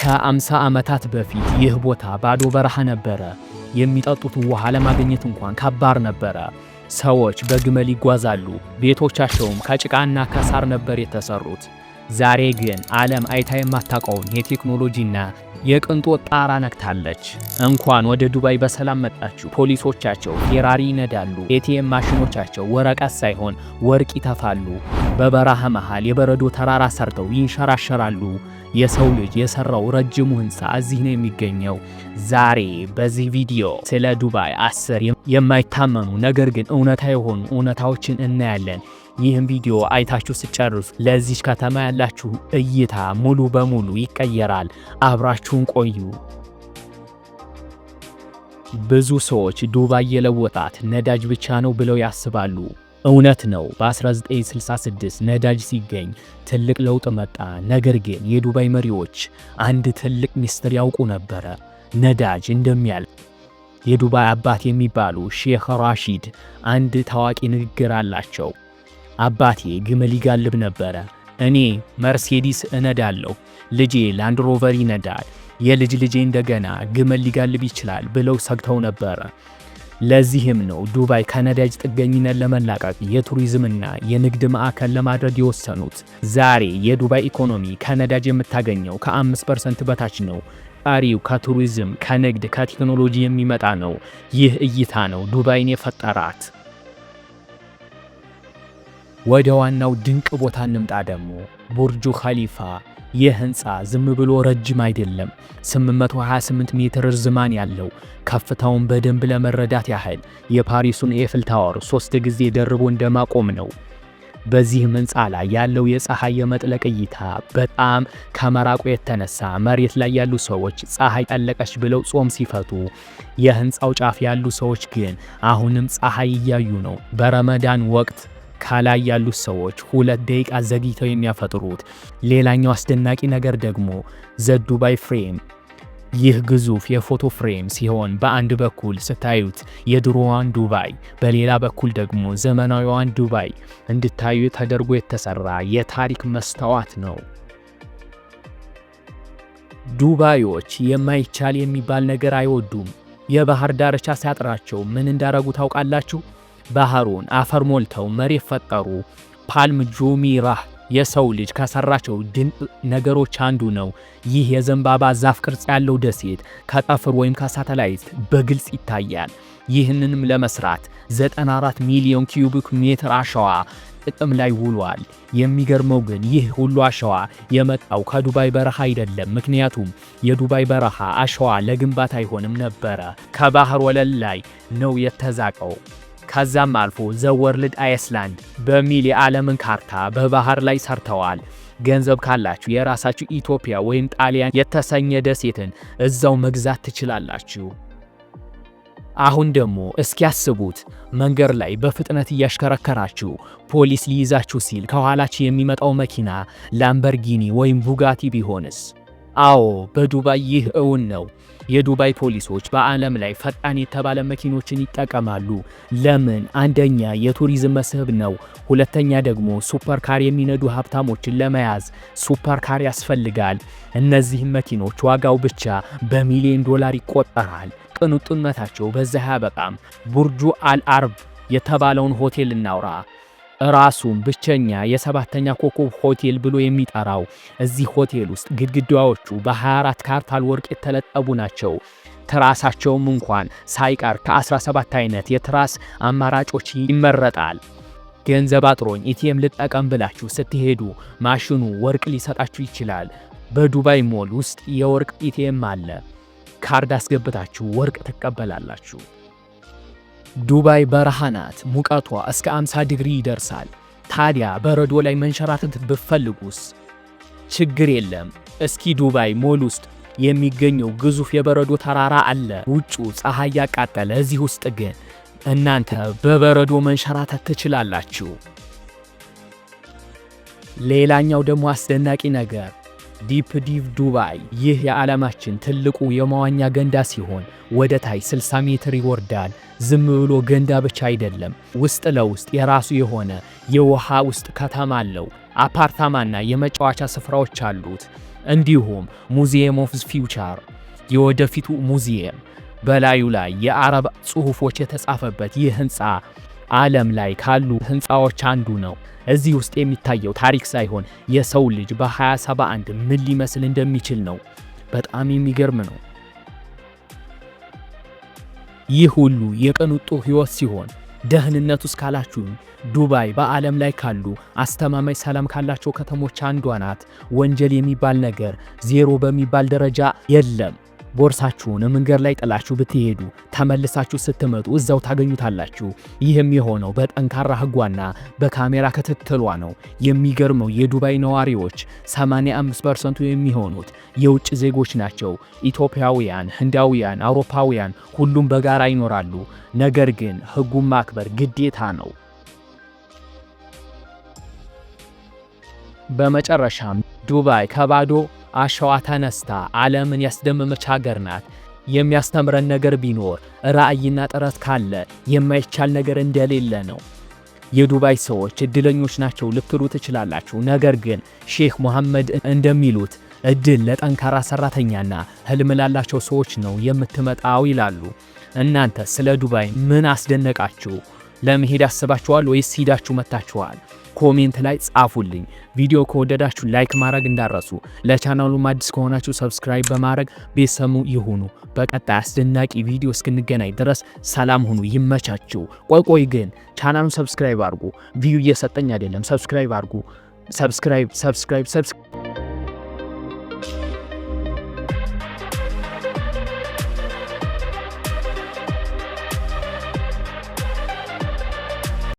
ከ50 ዓመታት በፊት ይህ ቦታ ባዶ በረሃ ነበረ። የሚጠጡት ውሃ ለማግኘት እንኳን ከባድ ነበረ። ሰዎች በግመል ይጓዛሉ፣ ቤቶቻቸውም ከጭቃና ከሳር ነበር የተሰሩት። ዛሬ ግን ዓለም አይታ የማታውቀውን የቴክኖሎጂና የቅንጦት ጣራ ነክታለች። እንኳን ወደ ዱባይ በሰላም መጣችሁ። ፖሊሶቻቸው ፌራሪ ይነዳሉ፣ ኤቲኤም ማሽኖቻቸው ወረቀት ሳይሆን ወርቅ ይተፋሉ። በበረሃ መሃል የበረዶ ተራራ ሰርተው ይንሸራሸራሉ። የሰው ልጅ የሰራው ረጅሙ ህንፃ እዚህ ነው የሚገኘው። ዛሬ በዚህ ቪዲዮ ስለ ዱባይ 10 የማይታመኑ ነገር ግን እውነታ የሆኑ እውነታዎችን እናያለን። ይህን ቪዲዮ አይታችሁ ስጨርሱ ለዚህ ከተማ ያላችሁ እይታ ሙሉ በሙሉ ይቀየራል። አብራችሁን ቆዩ። ብዙ ሰዎች ዱባይ የለወጣት ነዳጅ ብቻ ነው ብለው ያስባሉ። እውነት ነው። በ1966 ነዳጅ ሲገኝ ትልቅ ለውጥ መጣ። ነገር ግን የዱባይ መሪዎች አንድ ትልቅ ሚስጥር ያውቁ ነበረ፣ ነዳጅ እንደሚያልፍ። የዱባይ አባት የሚባሉ ሼህ ራሺድ አንድ ታዋቂ ንግግር አላቸው። አባቴ ግመል ይጋልብ ነበረ፣ እኔ መርሴዲስ እነዳለሁ፣ ልጄ ላንድ ሮቨር ይነዳል፣ የልጅ ልጄ እንደገና ግመል ሊጋልብ ይችላል ብለው ሰግተው ነበረ። ለዚህም ነው ዱባይ ከነዳጅ ጥገኝነት ለመላቀቅ የቱሪዝምና የንግድ ማዕከል ለማድረግ የወሰኑት። ዛሬ የዱባይ ኢኮኖሚ ከነዳጅ የምታገኘው ከ5% በታች ነው። ቀሪው ከቱሪዝም፣ ከንግድ፣ ከቴክኖሎጂ የሚመጣ ነው። ይህ እይታ ነው ዱባይን የፈጠራት። ወደ ዋናው ድንቅ ቦታ እንምጣ ደግሞ ቡርጁ ኸሊፋ። ይህ ህንፃ ዝም ብሎ ረጅም አይደለም። 828 ሜትር ርዝማን ያለው፣ ከፍታውን በደንብ ለመረዳት ያህል የፓሪሱን ኤፍል ታወር 3 ጊዜ ደርቦ እንደማቆም ነው። በዚህም ህንፃ ላይ ያለው የፀሐይ የመጥለቅ እይታ በጣም ከመራቁ የተነሳ መሬት ላይ ያሉ ሰዎች ፀሐይ ጠለቀች ብለው ጾም ሲፈቱ፣ የህንፃው ጫፍ ያሉ ሰዎች ግን አሁንም ፀሐይ እያዩ ነው። በረመዳን ወቅት ከላይ ያሉት ሰዎች 2 ደቂቃ ዘግይተው የሚያፈጥሩት። ሌላኛው አስደናቂ ነገር ደግሞ ዘዱባይ ፍሬም። ይህ ግዙፍ የፎቶ ፍሬም ሲሆን በአንድ በኩል ስታዩት የድሮዋን ዱባይ፣ በሌላ በኩል ደግሞ ዘመናዊዋን ዱባይ እንድታዩ ተደርጎ የተሰራ የታሪክ መስታወት ነው። ዱባዮች የማይቻል የሚባል ነገር አይወዱም። የባህር ዳርቻ ሲያጥራቸው ምን እንዳረጉ ታውቃላችሁ? ባህሩን አፈር ሞልተው መሬት ፈጠሩ። ፓልም ጁሚራህ የሰው ልጅ ከሰራቸው ድንቅ ነገሮች አንዱ ነው። ይህ የዘንባባ ዛፍ ቅርጽ ያለው ደሴት ከጠፍር ወይም ከሳተላይት በግልጽ ይታያል። ይህንንም ለመስራት 94 ሚሊዮን ኪዩቢክ ሜትር አሸዋ ጥቅም ላይ ውሏል። የሚገርመው ግን ይህ ሁሉ አሸዋ የመጣው ከዱባይ በረሃ አይደለም። ምክንያቱም የዱባይ በረሃ አሸዋ ለግንባታ አይሆንም ነበረ፣ ከባህር ወለል ላይ ነው የተዛቀው። ከዛም አልፎ ዘ ወርልድ አይስላንድ በሚል የዓለምን ካርታ በባህር ላይ ሰርተዋል። ገንዘብ ካላችሁ የራሳችሁ ኢትዮጵያ ወይም ጣሊያን የተሰኘ ደሴትን እዛው መግዛት ትችላላችሁ። አሁን ደግሞ እስኪያስቡት፣ መንገድ ላይ በፍጥነት እያሽከረከራችሁ ፖሊስ ሊይዛችሁ ሲል ከኋላችሁ የሚመጣው መኪና ላምበርጊኒ ወይም ቡጋቲ ቢሆንስ? አዎ፣ በዱባይ ይህ እውን ነው። የዱባይ ፖሊሶች በዓለም ላይ ፈጣን የተባለ መኪኖችን ይጠቀማሉ። ለምን? አንደኛ የቱሪዝም መስህብ ነው። ሁለተኛ ደግሞ ሱፐር ካር የሚነዱ ሀብታሞችን ለመያዝ ሱፐር ካር ያስፈልጋል። እነዚህም መኪኖች ዋጋው ብቻ በሚሊዮን ዶላር ይቆጠራል። ቅንጡነታቸው በዛ ያበቃም። ቡርጁ አልአርብ የተባለውን ሆቴል እናውራ። ራሱን ብቸኛ የ7ኛ ኮከብ ሆቴል ብሎ የሚጠራው እዚህ ሆቴል ውስጥ ግድግዳዎቹ በ24 ካርታል ወርቅ የተለጠቡ ናቸው። ትራሳቸውም እንኳን ሳይቀር ከ17 አይነት የትራስ አማራጮች ይመረጣል። ገንዘብ አጥሮኝ ኢቲኤም ልጠቀም ብላችሁ ስትሄዱ ማሽኑ ወርቅ ሊሰጣችሁ ይችላል። በዱባይ ሞል ውስጥ የወርቅ ኢቲኤም አለ። ካርድ አስገብታችሁ ወርቅ ትቀበላላችሁ። ዱባይ በረሃ ናት። ሙቀቷ እስከ 50 ዲግሪ ይደርሳል። ታዲያ በረዶ ላይ መንሸራተት ብትፈልጉስ? ችግር የለም። እስኪ ዱባይ ሞል ውስጥ የሚገኘው ግዙፍ የበረዶ ተራራ አለ። ውጩ ፀሐይ ያቃጠለ፣ እዚህ ውስጥ ግን እናንተ በበረዶ መንሸራተት ትችላላችሁ። ሌላኛው ደግሞ አስደናቂ ነገር ዲፕ ዲቭ ዱባይ። ይህ የዓለማችን ትልቁ የመዋኛ ገንዳ ሲሆን ወደ ታች 60 ሜትር ይወርዳል። ዝም ብሎ ገንዳ ብቻ አይደለም፣ ውስጥ ለውስጥ የራሱ የሆነ የውሃ ውስጥ ከተማ አለው። አፓርታማና የመጫወቻ ስፍራዎች አሉት። እንዲሁም ሙዚየም ኦፍ ፊውቸር የወደፊቱ ሙዚየም በላዩ ላይ የአረብ ጽሑፎች የተጻፈበት ይህ ህንፃ ዓለም ላይ ካሉ ህንፃዎች አንዱ ነው። እዚህ ውስጥ የሚታየው ታሪክ ሳይሆን የሰው ልጅ በ2071 ምን ሊመስል እንደሚችል ነው። በጣም የሚገርም ነው። ይህ ሁሉ የቅንጡ ህይወት ሲሆን ደህንነት ውስጥ ካላችሁ ዱባይ በዓለም ላይ ካሉ አስተማማኝ ሰላም ካላቸው ከተሞች አንዷ ናት። ወንጀል የሚባል ነገር ዜሮ በሚባል ደረጃ የለም። ቦርሳችሁን መንገድ ላይ ጥላችሁ ብትሄዱ ተመልሳችሁ ስትመጡ እዛው ታገኙታላችሁ። ይህም የሆነው በጠንካራ ህጓና በካሜራ ክትትሏ ነው። የሚገርመው የዱባይ ነዋሪዎች 85% የሚሆኑት የውጭ ዜጎች ናቸው። ኢትዮጵያውያን፣ ህንዳውያን፣ አውሮፓውያን ሁሉም በጋራ ይኖራሉ። ነገር ግን ህጉን ማክበር ግዴታ ነው። በመጨረሻም ዱባይ ከባዶ አሸዋ ተነስታ ዓለምን ያስደመመች ሀገር ናት። የሚያስተምረን ነገር ቢኖር ራዕይና ጥረት ካለ የማይቻል ነገር እንደሌለ ነው። የዱባይ ሰዎች እድለኞች ናቸው ልትሉ ትችላላችሁ። ነገር ግን ሼክ መሐመድ እንደሚሉት እድል ለጠንካራ ሰራተኛና ህልም ላላቸው ሰዎች ነው የምትመጣው ይላሉ። እናንተ ስለ ዱባይ ምን አስደነቃችሁ? ለመሄድ አስባችኋል ወይስ ሂዳችሁ መታችኋል? ኮሜንት ላይ ጻፉልኝ። ቪዲዮ ከወደዳችሁ ላይክ ማድረግ እንዳረሱ፣ ለቻናሉ አዲስ ከሆናችሁ ሰብስክራይብ በማድረግ ቤተሰቡ ይሁኑ። በቀጣይ አስደናቂ ቪዲዮ እስክንገናኝ ድረስ ሰላም ሁኑ። ይመቻችሁ። ቆይ ግን ቻናሉን ሰብስክራይብ አድርጉ። ቪው እየሰጠኝ አይደለም። ሰብስክራይብ አድርጉ። ሰብስክራይብ